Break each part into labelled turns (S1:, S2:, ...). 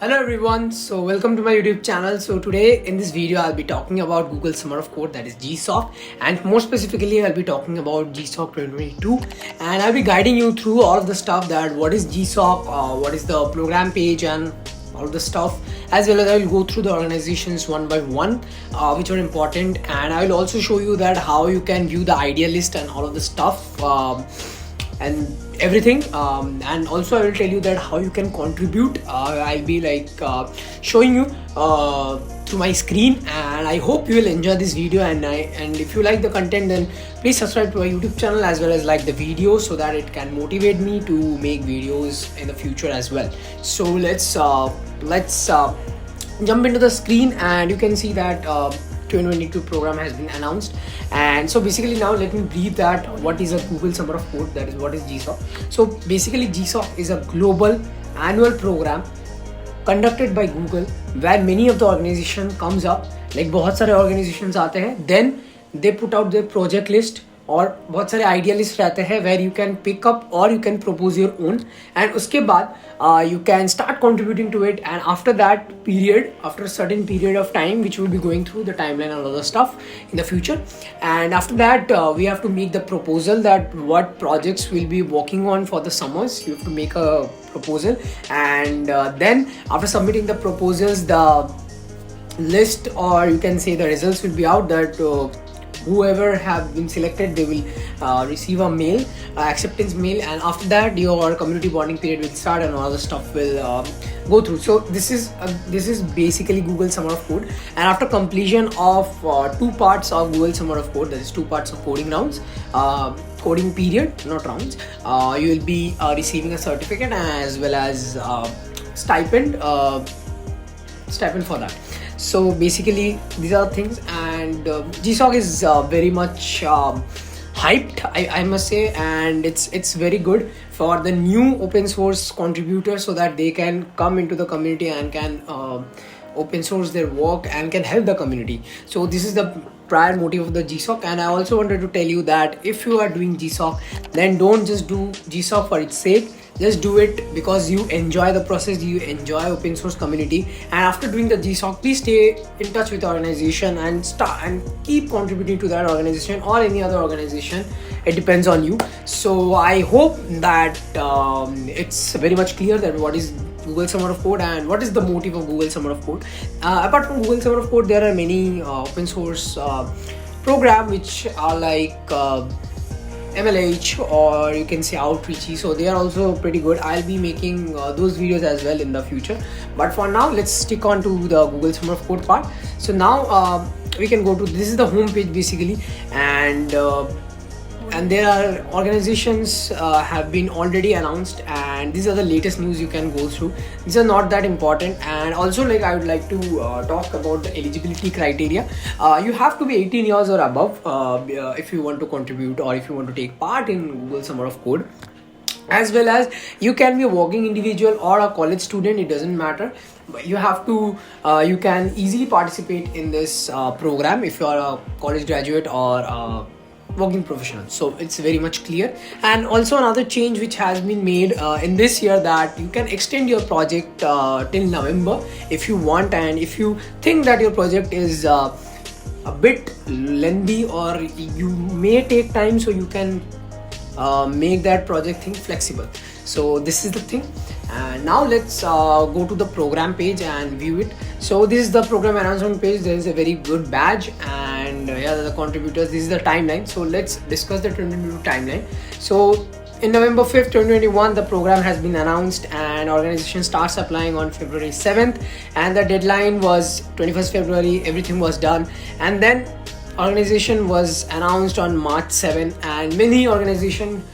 S1: Hello everyone, so welcome to my YouTube channel. So today in this video I'll be talking about Google Summer of Code, that is Gsoc, and more specifically I'll be talking about Gsoc 2022, and I'll be guiding you through all of the stuff, that what is Gsoc, what is the program page and all the stuff, as well as I will go through the organizations one by one, which are important, and I will also show you that how you can view the idea list and all of the stuff and everything, and also I will tell you that how you can contribute. I'll be showing you through my screen, and I hope you will enjoy this video, and if you like the content, then please subscribe to my YouTube channel as well as like the video, so that it can motivate me to make videos in the future as well. So let's jump into the screen, and you can see that 2022 program has been announced. And so basically now let me brief that what is a Google Summer of Code, that is what is Gsoc. So basically Gsoc is a global annual program conducted by Google, where many of the organization comes up, like बहुत सारे organizations आते हैं, then they put out their project list, और बहुत सारे idea list रहते हैं where you can pick up or you can propose your own, and उसके बाद you can start contributing to it, and after that period, after a certain period of time, which will be going through the timeline and other stuff in the future, and after that we have to make the proposal that what projects we'll be working on for the summers. You have to make a proposal, and then after submitting the proposals, the list, or you can say the results, will be out, that whoever have been selected, they will receive a mail, acceptance mail, and after that your community bonding period will start and all the stuff will go through. So this is basically Google Summer of Code, and after completion of 2 parts of Google Summer of Code, that is 2 parts of coding rounds, coding period, not rounds, you will be receiving a certificate as well as stipend for that. So basically these are things, and Gsoc is very much hyped, I must say, and it's very good for the new open source contributors, so that they can come into the community and can open source their work and can help the community. So this is the prior motive of the Gsoc, and I also wanted to tell you that if you are doing Gsoc, then don't just do Gsoc for its sake. Just do it because you enjoy the process, you enjoy open source community, and after doing the Gsoc, please stay in touch with the organization and keep contributing to that organization or any other organization. It depends on you. So I hope that it's very much clear that what is Google Summer of Code and what is the motive of Google Summer of Code. Apart from Google Summer of Code, there are many open source program which are like MLH, or you can say Outreachy, so they are also pretty good. I'll be making those videos as well in the future, but for now let's stick on to the Google Summer of Code part. So now we can go to, this is the home page basically, and there are organizations have been already announced, and these are the latest news you can go through. These are not that important, and also like I would like to talk about the eligibility criteria. You have to be 18 years or above if you want to contribute or if you want to take part in Google Summer of Code, as well as you can be a working individual or a college student, it doesn't matter. But you have to you can easily participate in this program if you are a college graduate or working professional. So it's very much clear. And also another change which has been made in this year, that you can extend your project till November if you want, and if you think that your project is a bit lengthy or you may take time, so you can make that project thing flexible. So this is the thing. And now let's go to the program page and view it. So this is the program announcement page. There is a very good badge, and yeah, the contributors, this is the timeline. So let's discuss the 2022 timeline. So in November 5th, 2021, the program has been announced, and organization starts applying on February 7th, and the deadline was 21st February. Everything was done, and then organization was announced on March 7th, and many organization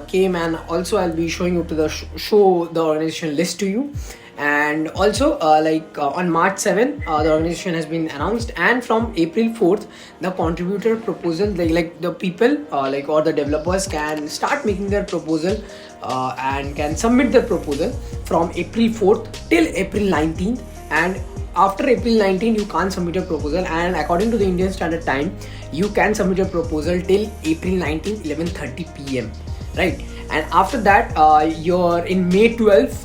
S1: came, and also I'll be showing you to the show the organization list to you. And also on March 7th the organization has been announced, and from April 4th the contributor proposal, like the people or the developers can start making their proposal and can submit their proposal from April 4th till April 19th, and after April 19th you can't submit a proposal, and according to the Indian Standard Time you can submit a proposal till April 19th 11:30 PM, right? And after that you're in May 12th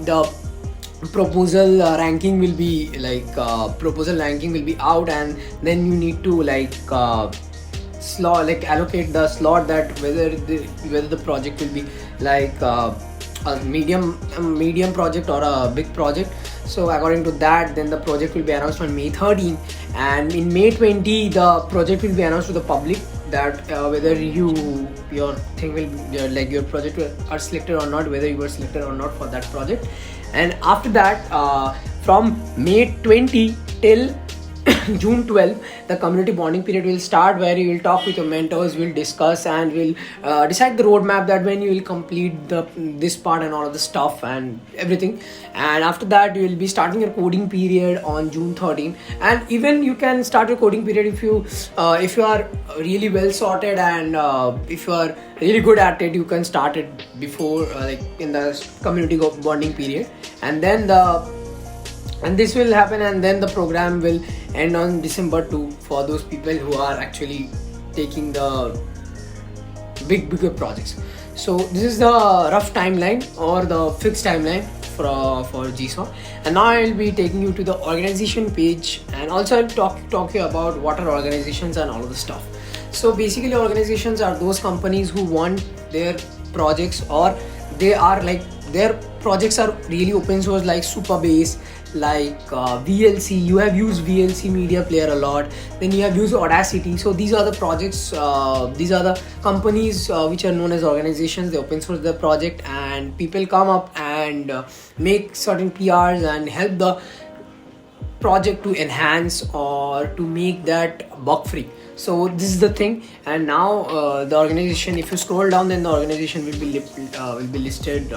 S1: the proposal ranking will be out, and then you need to allocate the slot, that whether the project will be a medium project or a big project. So according to that, then the project will be announced on May 13, and in May 20 the project will be announced to the public, that whether your thing will your project are selected or not, whether you were selected or not for that project. And after that, from May 20 till June 12, the community bonding period will start, where you will talk with your mentors, will discuss, and will decide the roadmap, that when you will complete this part and all of the stuff and everything. And after that, you will be starting your coding period on June 13. And even you can start your coding period if you are really well sorted, and if you are really good at it, you can start it before in the community bonding period. And then this will happen, and then the program will end on December 2 for those people who are actually taking the bigger projects. So this is the rough timeline or the fixed timeline for Gsoc. And now I will be taking you to the organization page, and also I'll talk you about what are organizations and all of the stuff. So basically, organizations are those companies who want their projects, or they are their projects are really open source, like Supabase, VLC. You have used VLC media player a lot, then you have used Audacity. So these are the projects, these are the companies which are known as organizations. They open source their project, and people come up and make certain PRs and help the project to enhance or to make that bug free. So this is the thing. And now the organization, if you scroll down, then the organization will be listed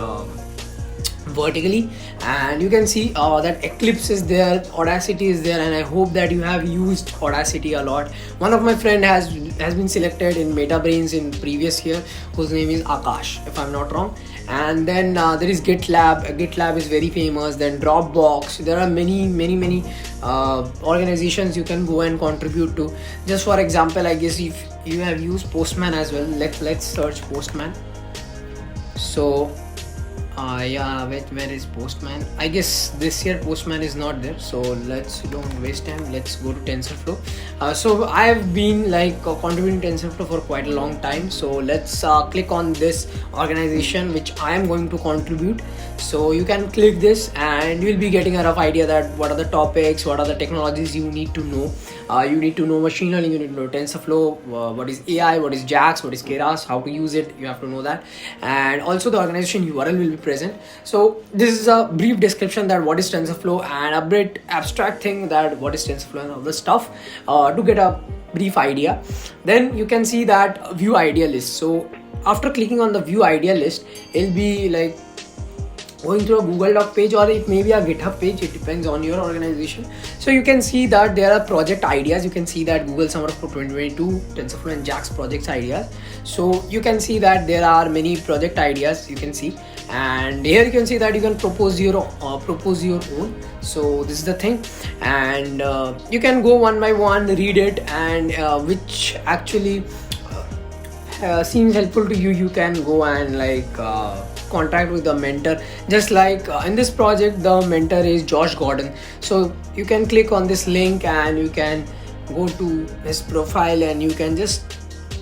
S1: vertically, and you can see that Eclipse is there, Audacity is there, and I hope that you have used Audacity a lot. One of my friend has been selected in MetaBrains in previous year, whose name is Akash, if I'm not wrong. And then there is GitLab is very famous. Then Dropbox. There are many organizations you can go and contribute to. Just for example, I guess if you have used Postman as well, let's search Postman. So where is Postman? I guess this year Postman is not there, so don't waste time. Let's go to TensorFlow. So I have been contributing TensorFlow for quite a long time. So let's click on this organization which I am going to contribute. So you can click this, and you will be getting a rough idea that what are the topics, what are the technologies you need to know. You need to know machine learning, you need to know TensorFlow, what is AI, what is JAX, what is Keras, how to use it, you have to know that. And also the organization URL will be present. So this is a brief description that what is TensorFlow, and a bit abstract thing that what is TensorFlow and all the stuff, to get a brief idea. Then you can see that view idea list. So after clicking on the view idea list, it'll be going to a Google Doc page, or it may be a GitHub page. It depends on your organization. So you can see that there are project ideas. You can see that Google Summer of 2022 TensorFlow and JAX projects ideas. So you can see that there are many project ideas you can see, and here you can see that you can propose your own. So this is the thing, and you can go one by one, read it, and which actually seems helpful to you. You can go and contact with the mentor. Just in this project, the mentor is Josh Gordon. So you can click on this link, and you can go to his profile, and you can just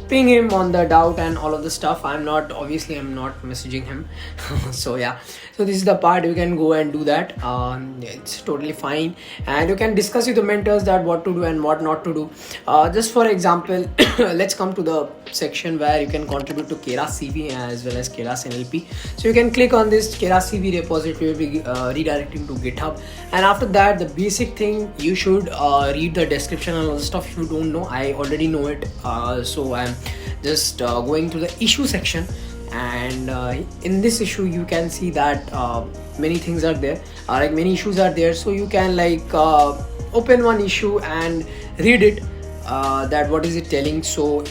S1: ping him on the doubt and all of the stuff. I'm not messaging him. So yeah, so this is the part you can go and do that. It's totally fine, and you can discuss with the mentors that what to do and what not to do. Just for example, let's come to the section where you can contribute to Keras CV as well as Keras NLP. So you can click on this Keras CV repository, will be redirecting to GitHub. And after that, the basic thing, you should read the description and all the stuff. If you don't know, I already know it. So I'm just going to the issue section, and in this issue you can see that many things are there, many issues are there. So you can open one issue and read it, that what is it telling. So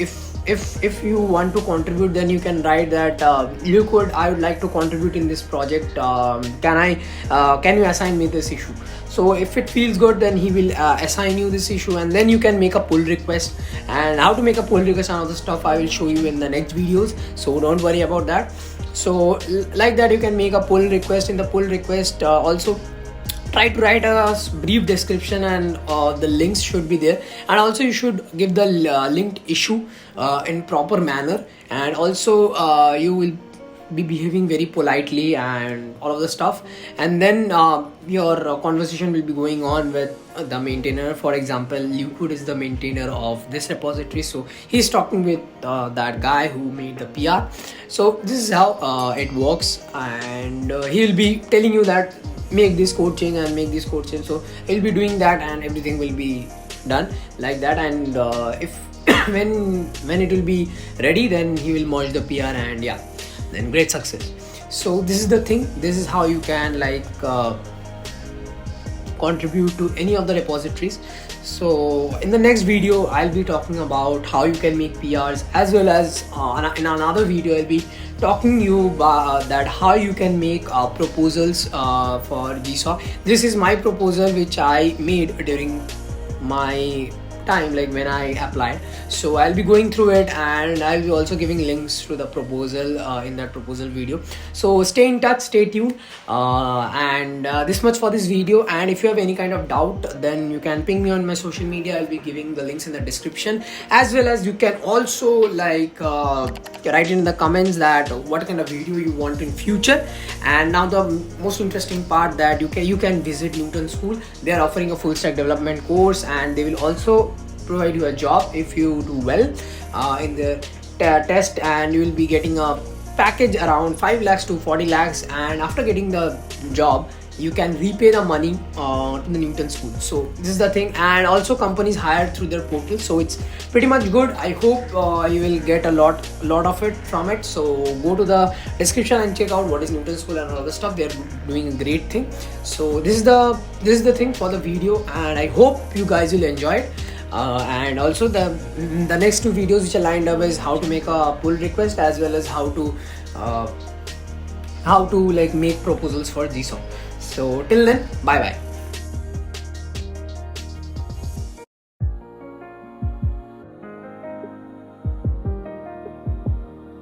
S1: if you want to contribute, then you can write that I would like to contribute in this project. Can you assign me this issue? So if it feels good, then he will assign you this issue, and then you can make a pull request. And how to make a pull request and all the stuff I will show you in the next videos, so don't worry about that. So like that, you can make a pull request. In the pull request, also try to write a brief description, and the links should be there, and also you should give the linked issue in proper manner, and also you will be behaving very politely and all of the stuff, and then your conversation will be going on with the maintainer. For example, Liquid is the maintainer of this repository, so he's talking with that guy who made the PR. So this is how it works, and he'll be telling you that make this code change and make this code change. So he'll be doing that, and everything will be done like that. And if when it will be ready, then he will merge the PR, and yeah, then great success. So this is the thing, this is how you can like contribute to any of the repositories. So in the next video I'll be talking about how you can make PRs, as well as in another video I'll be talking to you about that how you can make proposals for Gsoc. This is my proposal which I made during my time, like when I applied. So I'll be going through it, and I'll be also giving links to the proposal in that proposal video. So stay in touch, stay tuned, and this much for this video. And if you have any kind of doubt, then you can ping me on my social media. I'll be giving the links in the description, as well as you can also like write in the comments that what kind of video you want in future. And now the most interesting part, that you can visit Newton School. They are offering a full stack development course, and they will also provide you a job if you do well in the test, and you will be getting a package around 5 lakhs to 40 lakhs, and after getting the job you can repay the money to the Newton School. So this is the thing, and also companies hire through their portal, so it's pretty much good. I hope you will get a lot of it from it. So go to the description and check out what is Newton School and all the stuff. They are doing a great thing. So this is the thing for the video, and I hope you guys will enjoy it. And also the next two videos which are lined up is how to make a pull request, as well as how to like make proposals for Gsoc. So till then, bye bye.